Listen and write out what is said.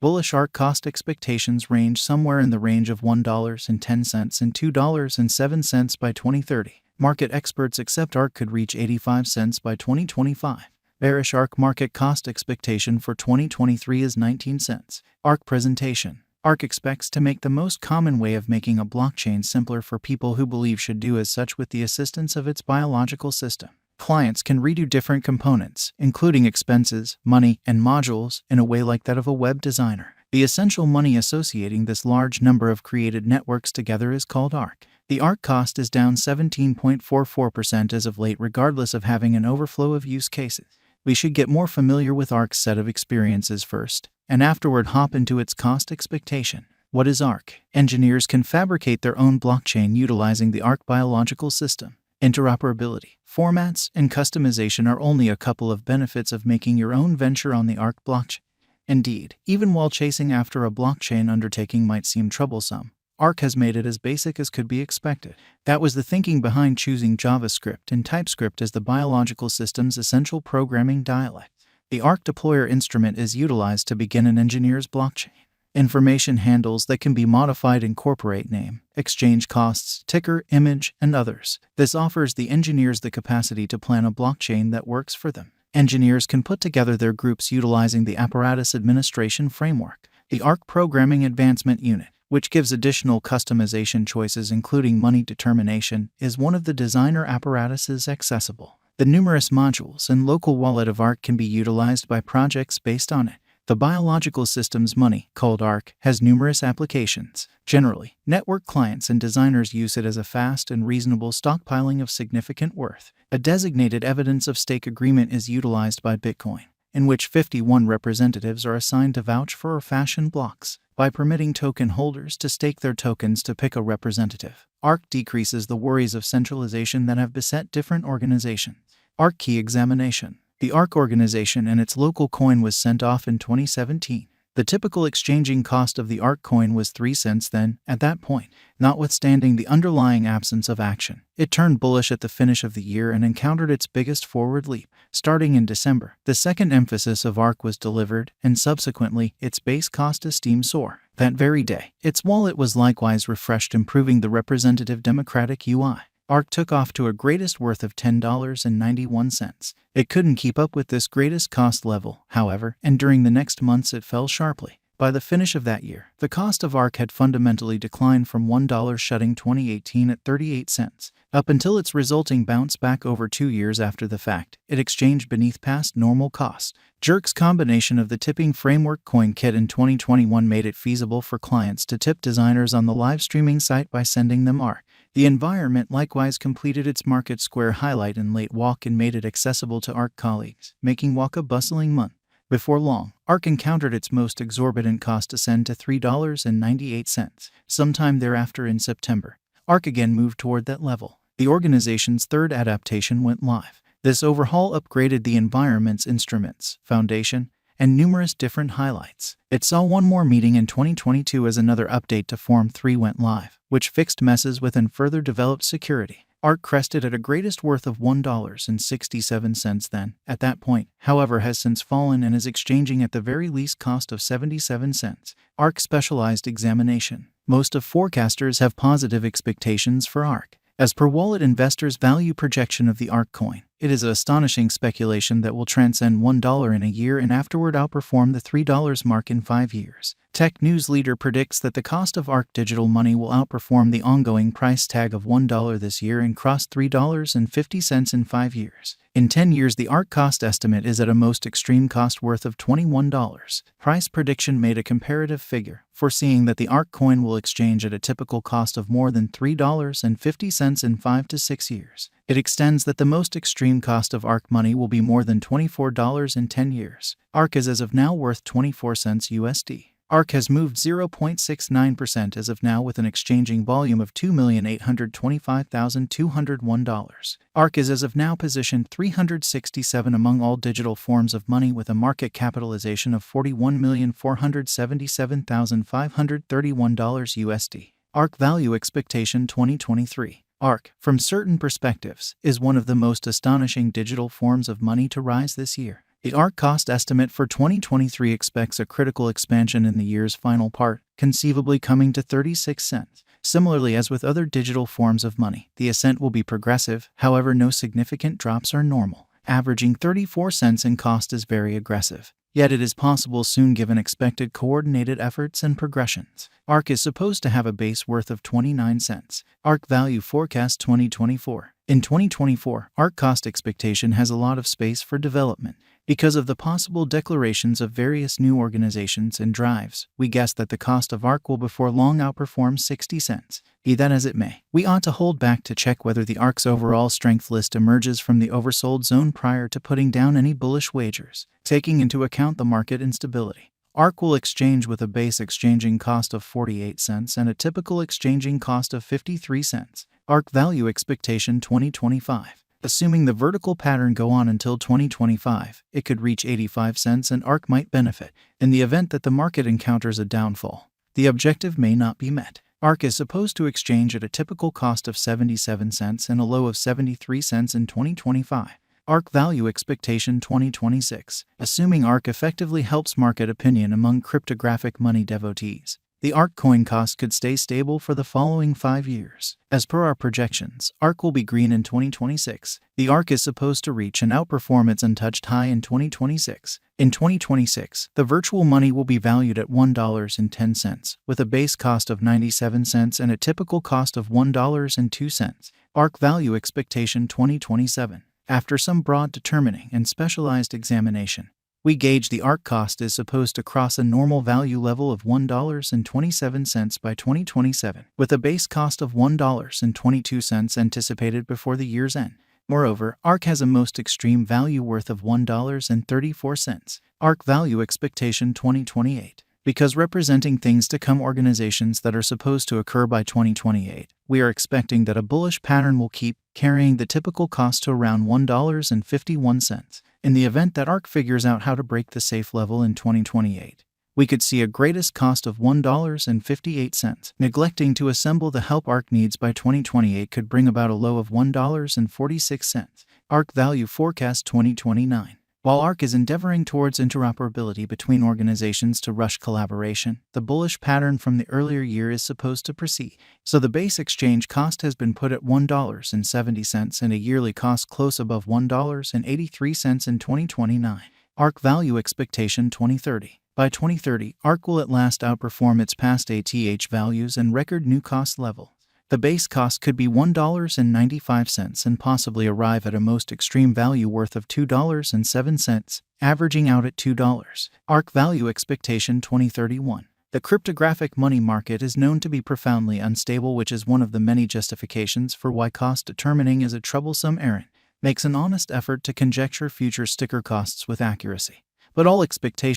Bullish Ark cost expectations range somewhere in the range of $1.10 and $2.07 by 2030. Market experts accept Ark could reach 85 cents by 2025. Bearish Ark market cost expectation for 2023 is 19 cents. Ark presentation. Ark expects to make the most common way of making a blockchain simpler for people who believe should do as such with the assistance of its biological system. Clients can redo different components, including expenses, money, and modules, in a way like that of a web designer. The essential money associating this large number of created networks together is called Ark. The Ark cost is down 17.44% as of late, regardless of having an overflow of use cases. We should get more familiar with Ark's set of experiences first, and afterward hop into its cost expectation. What is Ark? Engineers can fabricate their own blockchain utilizing the Ark biological system. Interoperability, formats, and customization are only a couple of benefits of making your own venture on the Ark blockchain. Indeed, even while chasing after a blockchain undertaking might seem troublesome, Ark has made it as basic as could be expected. That was the thinking behind choosing JavaScript and TypeScript as the biological system's essential programming dialect. The Ark deployer instrument is utilized to begin an engineer's blockchain. Information handles that can be modified incorporate name, exchange costs, ticker, image, and others. This offers the engineers the capacity to plan a blockchain that works for them. Engineers can put together their groups utilizing the Apparatus Administration Framework. The Ark Programming Advancement Unit, which gives additional customization choices including money determination, is one of the designer apparatuses accessible. The numerous modules and local wallet of Ark can be utilized by projects based on it. The biological system's money, called Ark, has numerous applications. Generally, network clients and designers use it as a fast and reasonable stockpiling of significant worth. A designated evidence of stake agreement is utilized by Bitcoin, in which 51 representatives are assigned to vouch for or fashion blocks. By permitting token holders to stake their tokens to pick a representative, Ark decreases the worries of centralization that have beset different organizations. Ark key examination. The Ark organization and its local coin was sent off in 2017. The typical exchanging cost of the Ark coin was 3 cents then, at that point. Notwithstanding the underlying absence of action, it turned bullish at the finish of the year and encountered its biggest forward leap. Starting in December, the second emphasis of Ark was delivered, and subsequently, its base cost esteem soar. That very day, its wallet was likewise refreshed, improving the representative democratic UI. Ark took off to a greatest worth of $10.91. It couldn't keep up with this greatest cost level, however, and during the next months it fell sharply. By the finish of that year, the cost of Ark had fundamentally declined from $1 shutting 2018 at 38 cents. Up until its resulting bounce back over 2 years after the fact, it exchanged beneath past normal costs. Jerk's combination of the tipping framework CoinKit in 2021 made it feasible for clients to tip designers on the live streaming site by sending them Ark. The environment likewise completed its Market Square highlight in late walk and made it accessible to Ark colleagues, making walk a bustling month. Before long, Ark encountered its most exorbitant cost ascend to $3.98. Sometime thereafter in September, Ark again moved toward that level. The organization's third adaptation went live. This overhaul upgraded the environment's instruments, foundation, and numerous different highlights. It saw one more meeting in 2022 as another update to Form 3 went live, which fixed messes with and further developed security. Ark crested at a greatest worth of $1.67 then. At that point, however, has since fallen and is exchanging at the very least cost of 77 cents. Ark Specialized Examination. Most of forecasters have positive expectations for Ark. As per wallet investors' value projection of the Ark coin, it is an astonishing speculation that will transcend $1 in a year and afterward outperform the $3 mark in 5 years. Tech News Leader predicts that the cost of Ark digital money will outperform the ongoing price tag of $1 this year and cross $3.50 in 5 years. In 10 years, the Ark cost estimate is at a most extreme cost worth of $21. Price prediction made a comparative figure, foreseeing that the Ark coin will exchange at a typical cost of more than $3.50 in 5 to 6 years. It extends that the most extreme cost of Ark money will be more than $24 in 10 years. Ark is as of now worth 24 cents USD. Ark has moved 0.69% as of now with an exchanging volume of $2,825,201. Ark is as of now positioned 367 among all digital forms of money with a market capitalization of $41,477,531 USD. Ark Value Expectation 2023. Ark, from certain perspectives, is one of the most astonishing digital forms of money to rise this year. The Ark cost estimate for 2023 expects a critical expansion in the year's final part, conceivably coming to 36 cents. Similarly, as with other digital forms of money, the ascent will be progressive, however no significant drops are normal. Averaging 34 cents in cost is very aggressive. Yet it is possible soon given expected coordinated efforts and progressions. Ark is supposed to have a base worth of 29 cents. Ark Value Forecast 2024. In 2024, Ark cost expectation has a lot of space for development. Because of the possible declarations of various new organizations and drives, we guess that the cost of Ark will before long outperform 60 cents. Be that as it may, we ought to hold back to check whether the Ark's overall strength list emerges from the oversold zone prior to putting down any bullish wagers, taking into account the market instability. Ark will exchange with a base exchanging cost of 48 cents and a typical exchanging cost of 53 cents. Ark Value Expectation 2025. Assuming the vertical pattern go on until 2025, it could reach 85 cents and Ark might benefit. In the event that the market encounters a downfall, the objective may not be met. Ark is supposed to exchange at a typical cost of 77 cents and a low of 73 cents in 2025. Ark Value Expectation 2026. Assuming Ark effectively helps market opinion among cryptographic money devotees, the Ark coin cost could stay stable for the following 5 years. As per our projections, Ark will be green in 2026. The Ark is supposed to reach and outperform its untouched high in 2026. In 2026, the virtual money will be valued at $1.10, with a base cost of 97 cents and a typical cost of $1.02. Ark Value Expectation 2027. After some broad determining and specialized examination, we gauge the Ark cost is supposed to cross a normal value level of $1.27 by 2027, with a base cost of $1.22 anticipated before the year's end. Moreover, Ark has a most extreme value worth of $1.34. Ark Value Expectation 2028. Because representing things to come organizations that are supposed to occur by 2028, we are expecting that a bullish pattern will keep carrying the typical cost to around $1.51. In the event that Ark figures out how to break the safe level in 2028, we could see a greatest cost of $1.58. Neglecting to assemble the help Ark needs by 2028 could bring about a low of $1.46. Ark Value Forecast 2029. While Ark is endeavoring towards interoperability between organizations to rush collaboration, the bullish pattern from the earlier year is supposed to proceed. So the base exchange cost has been put at $1.70 and a yearly cost close above $1.83 in 2029. Ark Value Expectation 2030. By 2030, Ark will at last outperform its past ATH values and record new cost level. The base cost could be $1.95 and possibly arrive at a most extreme value worth of $2.07, averaging out at $2. Ark Value Expectation 2031. The cryptographic money market is known to be profoundly unstable, which is one of the many justifications for why cost determining is a troublesome errand. Makes an honest effort to conjecture future sticker costs with accuracy. But all expectations